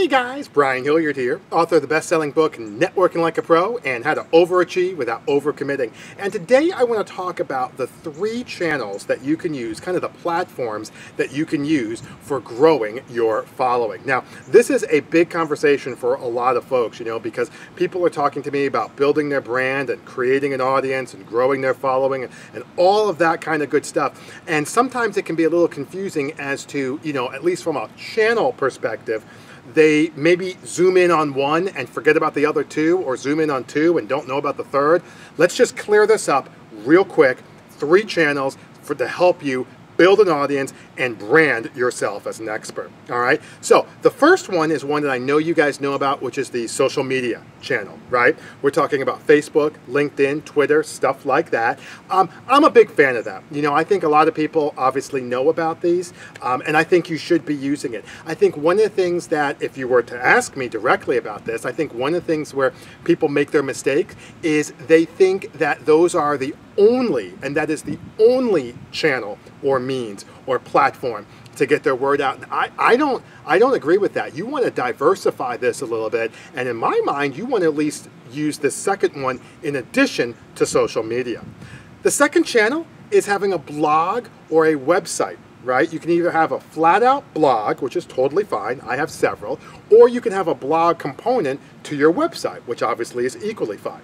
Hey guys, Brian Hilliard here, author of the best-selling book Networking Like a Pro and How to Overachieve Without Overcommitting. And today I want to talk about the 3 channels that you can use, kind of the platforms that you can use for growing your following. Now, this is a big conversation for a lot of folks, because people are talking to me about building their brand and creating an audience and growing their following and all of that kind of good stuff. And sometimes it can be a little confusing as to, at least from a channel perspective, they maybe zoom in on one and forget about the other 2, or zoom in on 2 and don't know about the 3rd. Let's just clear this up real quick. 3 channels to help you build an audience and brand yourself as an expert. All right. So the first one is one that I know you guys know about, which is the social media channel, right? We're talking about Facebook, LinkedIn, Twitter, stuff like that. I'm a big fan of that. I think a lot of people obviously know about these, and I think you should be using it. I think one of the things that, if you were to ask me directly about this, I think one of the things where people make their mistake is they think that those are the only, and that is the only channel or means or platform to get their word out. And I don't agree with that. You want to diversify this a little bit, and in my mind, you want to at least use the second one in addition to social media. The second channel is having a blog or a website, right? You can either have a flat-out blog, which is totally fine. I have several, or you can have a blog component to your website, which obviously is equally fine.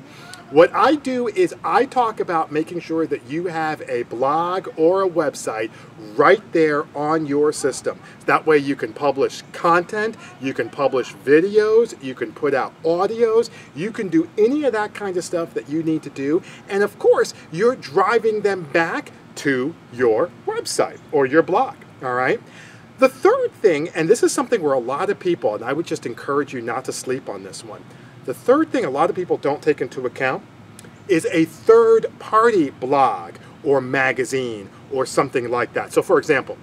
What I do is I talk about making sure that you have a blog or a website right there on your system. That way you can publish content, you can publish videos, you can put out audios, you can do any of that kind of stuff that you need to do. And of course, you're driving them back to your website or your blog, all right? The third thing, and this is something where a lot of people, and I would just encourage you not to sleep on this one, the third thing a lot of people don't take into account is a third-party blog or magazine or something like that. So for example,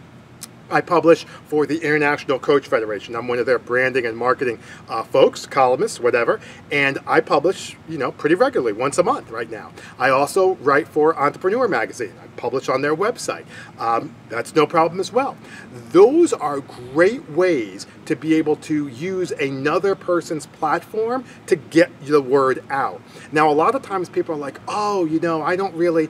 I publish for the International Coach Federation. I'm one of their branding and marketing folks, columnists, whatever, and I publish, pretty regularly, once a month right now. I also write for Entrepreneur Magazine. I publish on their website. That's no problem as well. Those are great ways to be able to use another person's platform to get the word out. Now, a lot of times people are like, oh, I don't really,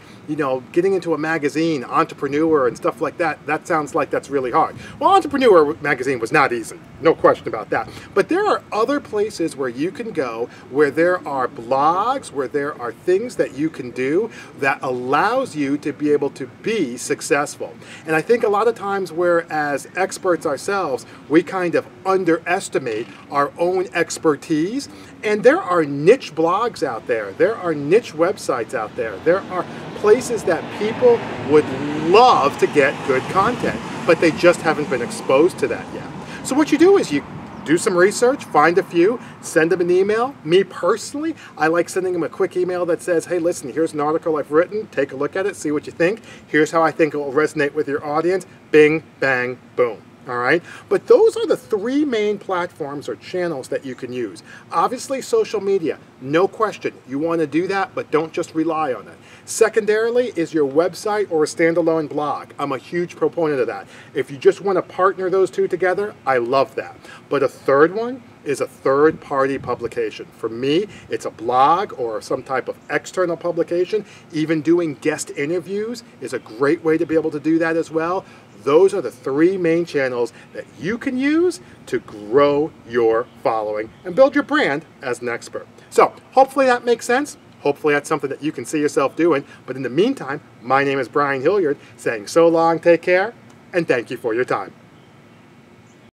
getting into a magazine, Entrepreneur and stuff like that, that sounds like that's really hard. Well, Entrepreneur Magazine was not easy, no question about that. But there are other places where you can go, where there are blogs, where there are things that you can do that allows you to be able to be successful. And I think a lot of times, whereas experts ourselves, we kind of underestimate our own expertise. And there are niche blogs out there. There are niche websites out there. There are places that people would love to get good content, but they just haven't been exposed to that yet. So what you do is you do some research, find a few, send them an email. Me personally, I like sending them a quick email that says, hey, listen, here's an article I've written. Take a look at it, see what you think. Here's how I think it will resonate with your audience. Bing, bang, boom. All right, but those are the 3 main platforms or channels that you can use. Obviously, social media, no question. You want to do that, but don't just rely on it. Secondarily is your website or a standalone blog. I'm a huge proponent of that. If you just want to partner those 2 together, I love that. But a third one is a third-party publication. For me, it's a blog or some type of external publication. Even doing guest interviews is a great way to be able to do that as well. Those are the 3 main channels that you can use to grow your following and build your brand as an expert. So hopefully that makes sense. Hopefully that's something that you can see yourself doing. But in the meantime, my name is Brian Hilliard, saying so long, take care, and thank you for your time.